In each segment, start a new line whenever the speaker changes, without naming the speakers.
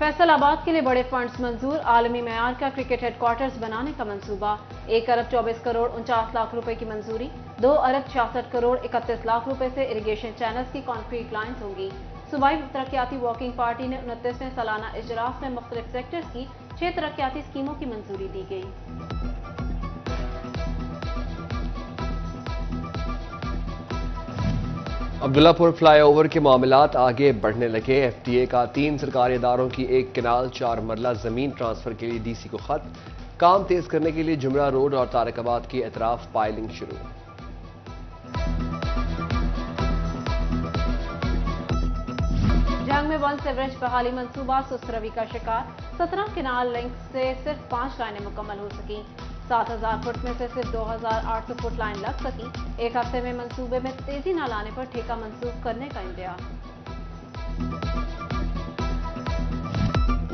फैसल आबाद के लिए बड़े फंड्स मंजूर, आलमी मेयार का क्रिकेट हेडक्वार्टर्स बनाने का मंसूबा। 1 अरब 24 करोड़ 49 लाख रुपए की मंजूरी। 2 अरब 66 करोड़ 31 लाख रुपए से इरिगेशन चैनल्स की कॉन्क्रीट लाइन्स होंगी। सूबाई तरक्याती वर्किंग पार्टी ने 29वें सालाना इजलास में मुख्तलिफ सेक्टर्स की 6 तरक्याती स्कीमों की मंजूरी दी गई।
अब्दुल्लापुर फ्लाईओवर के मामलात आगे बढ़ने लगे। एफडीए का 3 सरकारी इदारों की 1 केनाल 4 मरला जमीन ट्रांसफर के लिए डीसी को खत। काम तेज करने के लिए जुमरा रोड और तारकाबाद की एतराफ पाइलिंग शुरू।
जंग में वन सीवरेज बहाली मंसूबा सुस्त रवि का शिकार। 17 केनाल लिंक से सिर्फ 5 लाइनें मुकम्मल हो सकी। 7000 फुट में से सिर्फ 2800 फुट लाइन लग सकी। 1 हफ्ते में मंसूबे में तेजी न लाने पर ठेका मंसूख करने का इंतजार।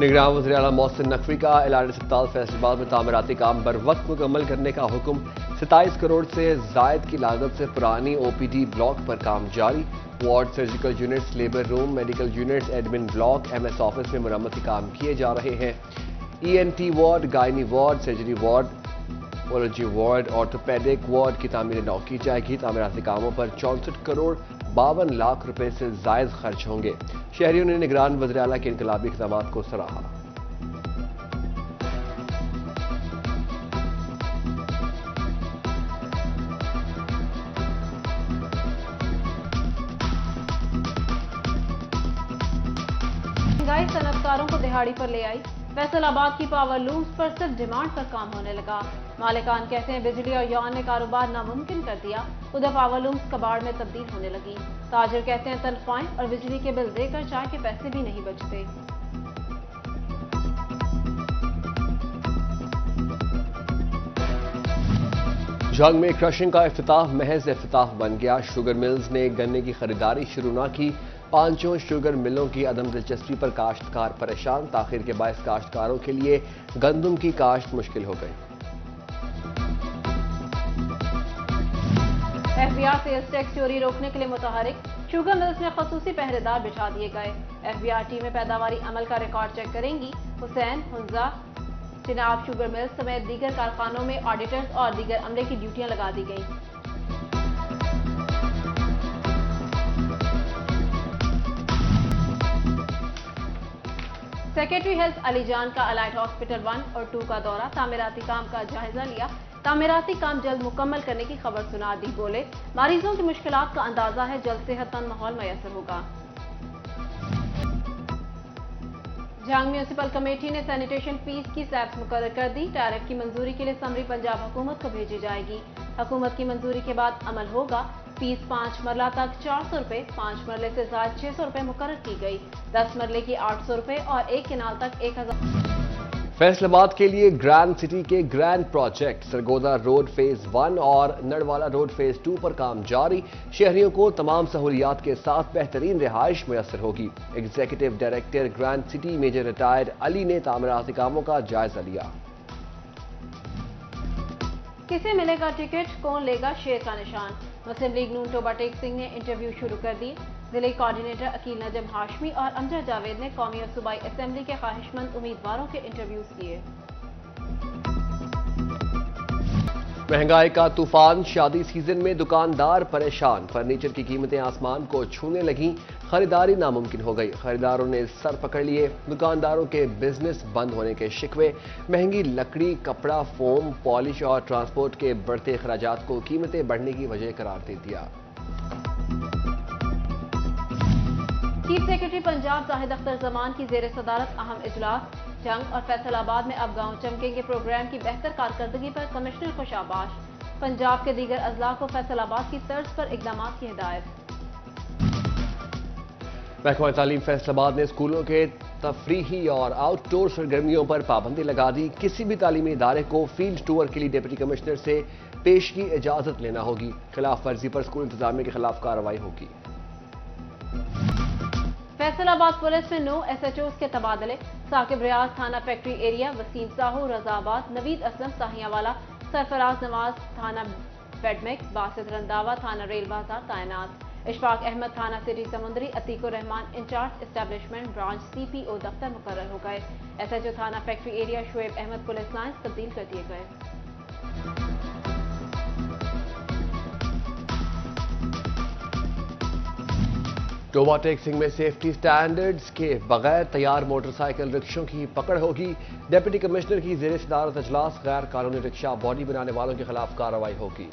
निगरान वज़ीर आला मोहसिन नकवी का ऐलान अस्पताल फैसलाबाद में तामीराती काम बर वक्त मुकम्मल करने का हुक्म। 27 करोड़ से जायद की लागत से पुरानी ओपीडी ब्लॉक पर काम जारी। Ward, surgical units, labour room, medical units, admin block, MS office में मरम्मती काम किए जा रहे हैं। ENT ward, gynae ward, surgery ward, apology ward, orthopaedic ward की तामीर नौ की जाएगी। तामीराती कामों पर 64 करोड़ 52 लाख रुपए से जायद खर्च होंगे। शहरियों ने निगरान वज़ीर आला के इनकलाबी इक़दामात को सराहा।
महंगाई सनअतकारों को दिहाड़ी पर ले आई। फैसलाबाद की पावर लूम्स पर सिर्फ डिमांड पर काम होने लगा। मालिकान कहते हैं बिजली और यौन ने कारोबार नामुमकिन कर दिया। उधर पावर लूम्स कबाड़ में तब्दील होने लगी। ताजिर कहते हैं तनख्वाहें और बिजली के बिल देकर चाय के पैसे भी नहीं बचते।
जंग में क्रशिंग का इफ्तिताह महज इफ्तिताह बन गया। शुगर मिल्स ने गन्ने की खरीदारी शुरू न की। 5 शुगर मिलों की अदम दिलचस्पी पर काश्तकार परेशान। ताखिर के बायस काश्तकारों के लिए गंदम की काश्त मुश्किल हो गई।
एफबीआर सेल्स टैक्स चोरी रोकने के लिए मुतहरिक। शुगर मिल्स में खसूसी पहरेदार बिठा दिए गए। एफबीआर टीमें पैदावारी अमल का रिकॉर्ड चेक करेंगी। हुसैन, हुंजा, चिनाब शुगर मिल्स समेत दीगर कारखानों में ऑडिटर्स और दीगर अमले की ड्यूटियां लगा दी गईं। सेक्रेटरी हेल्थ अलीजान का अलाइड हॉस्पिटल 1 और 2 का दौरा। तामीराती काम का जायजा लिया। तामीराती काम जल्द मुकम्मल करने की खबर सुना दी। बोले मरीजों की मुश्किलात का अंदाजा है, जल्द सेहतमंद माहौल मैसर होगा। जंग म्यूनिसिपल कमेटी ने सैनिटेशन फीस की स्लैब्स मुकर्रर कर दी। टैरिफ की मंजूरी के लिए समरी पंजाब हुकूमत को भेजी जाएगी। हुकूमत की मंजूरी के बाद अमल होगा। फीस 5 मरला तक 400 रुपए, 5 मरले से ज्यादा 600 रुपए मुकर्रर की गई। 10 मरले की 800 रुपए और 1 केनाल तक 1000।
फैसलाबाद के लिए ग्रैंड सिटी के grand project Sargodha road phase 1 और नड़वाला रोड फेज 2 पर काम जारी। शहरियों को तमाम सहूलियात के साथ बेहतरीन रिहाइश मैसर होगी। Executive director grand city major retired Ali ने तामीराती कामों का जायजा लिया।
किसे मिलेगा टिकट, कौन लेगा शेर का निशान? मुस्लिम लीग नून टोबा टेक सिंह ने इंटरव्यू शुरू कर दिए। जिले कोऑर्डिनेटर अकील नजम हाशमी और अमजद जावेद ने कौमी और सूबाई असेंबली के ख्वाहिशमंद उम्मीदवारों के इंटरव्यूज किए।
महंगाई का तूफान, शादी सीजन में दुकानदार परेशान। फर्नीचर की कीमतें आसमान को छूने लगीं। खरीदारी नामुमकिन हो गई। खरीदारों ने सर पकड़ लिए। दुकानदारों के बिजनेस बंद होने के शिकवे। महंगी लकड़ी, कपड़ा, फोम, पॉलिश और ट्रांसपोर्ट के बढ़ते अखराजात को कीमतें बढ़ने की वजह करार दे दिया।
चीफ सेक्रेटरी पंजाब जाहिद अख्तर जमान की जेर सदारत अहम इजलास। जंग और फैसलाबाद में अब गांव चमकेंगे प्रोग्राम की बेहतर कारकर्दगी पर कमिश्नर को शाबाश। पंजाब के दीगर अजला को फैसलाबाद की तर्ज पर इकदाम की हिदायत।
महकमा तालीम फैसलाबाद ने स्कूलों के तफरीही और आउटडोर सरगर्मियों पर पाबंदी लगा दी। किसी भी तालीमी इदारे को फील्ड टूर के लिए डिप्टी कमिश्नर से पेश की इजाजत लेना होगी। खिलाफ वर्जी पर स्कूल इंतजामिया के खिलाफ कार्रवाई होगी।
फैसलाबाद पुलिस में 9 SHOs के तबादले। साकिब रियाज थाना फैक्ट्री एरिया, वसीम साहू रजाबाद, नवीद असलम साहियावाला, सरफराज नवाज थाना बेडमेक, बासित रंदावा थाना रेल बाजार तैनात। इशफाक अहमद थाना city Samundri, Atiqur Rahman incharge establishment branch CPO दफ्तर मुकर्रर हो गए। SHO थाना factory area Shoaib Ahmad police lines तब्दील कर दिए गए।
टोबा टेक्सिंग में सेफ्टी स्टैंडर्ड्स के बगैर तैयार मोटरसाइकिल रिक्शों की पकड़ होगी। डिप्टी कमिश्नर की ज़ेर सदारत अजलास, गैर कानूनी रिक्शा बॉडी बनाने वालों के खिलाफ कार्रवाई होगी।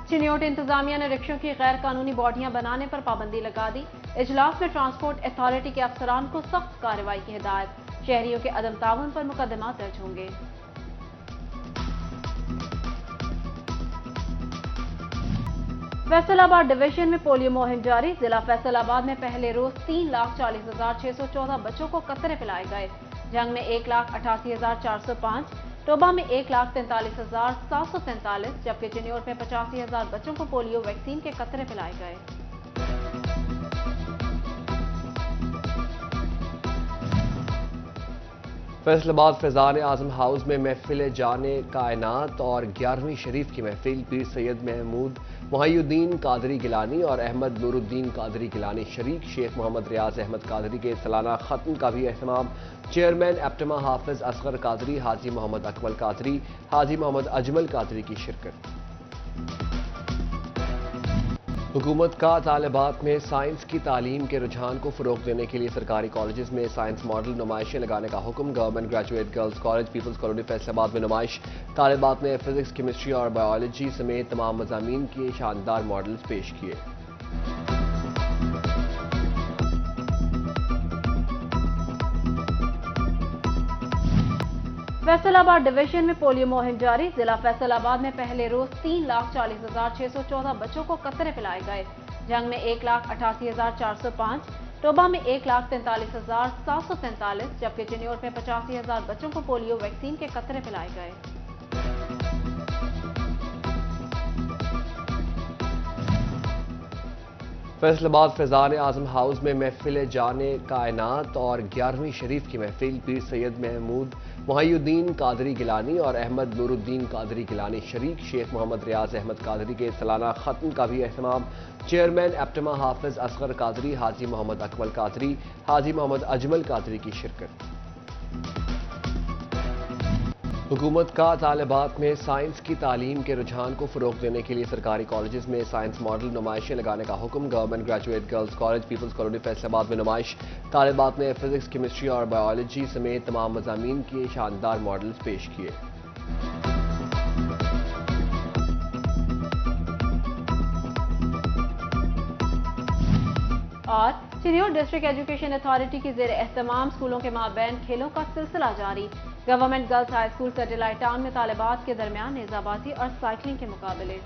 चिन्योट इंतजामिया ने रिक्शों की गैर कानूनी बॉडियां बनाने पर पाबंदी लगा दी। इजलास में ट्रांसपोर्ट अथॉरिटी के अफसरान को सख्त कार्रवाई की हिदायत। शहरियों के अदम ताउन पर मुकदमा दर्ज होंगे। फैसलाबाद डिवीजन में पोलियो मुहिम जारी। जिला फैसलाबाद में पहले रोज 3,40,614 बच्चों को कतरे पिलाए गए। जंग में 1,88,405, टोबा में 1,43,743, जबकि चिन्योट में 85,000 बच्चों को पोलियो वैक्सीन के कतरे पिलाए गए।
फैसलाबाद फैजान आजम हाउस में महफिल जाने कायनात और 11वीं शरीफ की महफिल पीर सैयद महमूद मुहय्युद्दीन कादरी गिलानी और अहमद नूरुद्दीन कादरी गिलानी शरीक शेख मोहम्मद रियाज अहमद कादरी के सालाना खत्म का भी अहतमाम। चेयरमैन एप्टमा हाफिज असगर कादरी, हाजी मोहम्मद अकमल कादरी, हाजी मोहम्मद अजमल कादरी की शिरकत। हुकूमत का तालिबात में साइंस की तालीम के रुझान को फरोग देने के लिए सरकारी कॉलेजेस में साइंस मॉडल नुमाइशें लगाने का हुक्म। Government graduate girls college peoples colony Faisalabad में नुमाइश। तालिबात ने फिजिक्स, केमिस्ट्री और बायोलॉजी समेत तमाम मज़ामीन के शानदार मॉडल्स पेश किए।
फैसलाबाद डिवीजन में पोलियो मुहिम जारी। जिला फैसलाबाद में पहले रोज 3,40,614 बच्चों को कतरे पिलाए गए। जंग में 1,88,405, टोबा में 1,43,743, जबकि चिन्योट में 85,000 बच्चों को पोलियो वैक्सीन के कतरे पिलाए गए।
फैसलाबाद फैजान आजम हाउस में महफिल जाने कायनात और 11वीं शरीफ की महफिल पीर सैयद महमूद मुहय्युद्दीन कादरी गिलानी और अहमद नूरुद्दीन कादरी गिलानी शरीक शेख मोहम्मद रियाज अहमद कादरी के सालाना खत्म का भी अहतमाम। चेयरमैन एप्टमा हाफिज असगर कादरी, हाजी मोहम्मद अकमल कादरी, हाजी मोहम्मद अजमल कादरी की शिरकत। हुकूमत का तालिबात में साइंस की तालीम के रुझान को फरोग देने के लिए सरकारी कॉलेजेस में साइंस मॉडल नुमाइशें लगाने का हुक्म। Government graduate girls college peoples colony Faisalabad में नुमाइश। तालिबात ने फिजिक्स, केमिस्ट्री और बायोलॉजी समेत तमाम मज़ामीन के शानदार मॉडल्स पेश किए।
और चिन्योट डिस्ट्रिक्ट एजुकेशन अथॉरिटी की ज़ेर एहतमाम स्कूलों के माबैन खेलों का सिलसिला जारी। Government girls high school satellite town में तालिबात के दरमियान नेज़ाबाजी और साइकिलिंग के मुकाबले।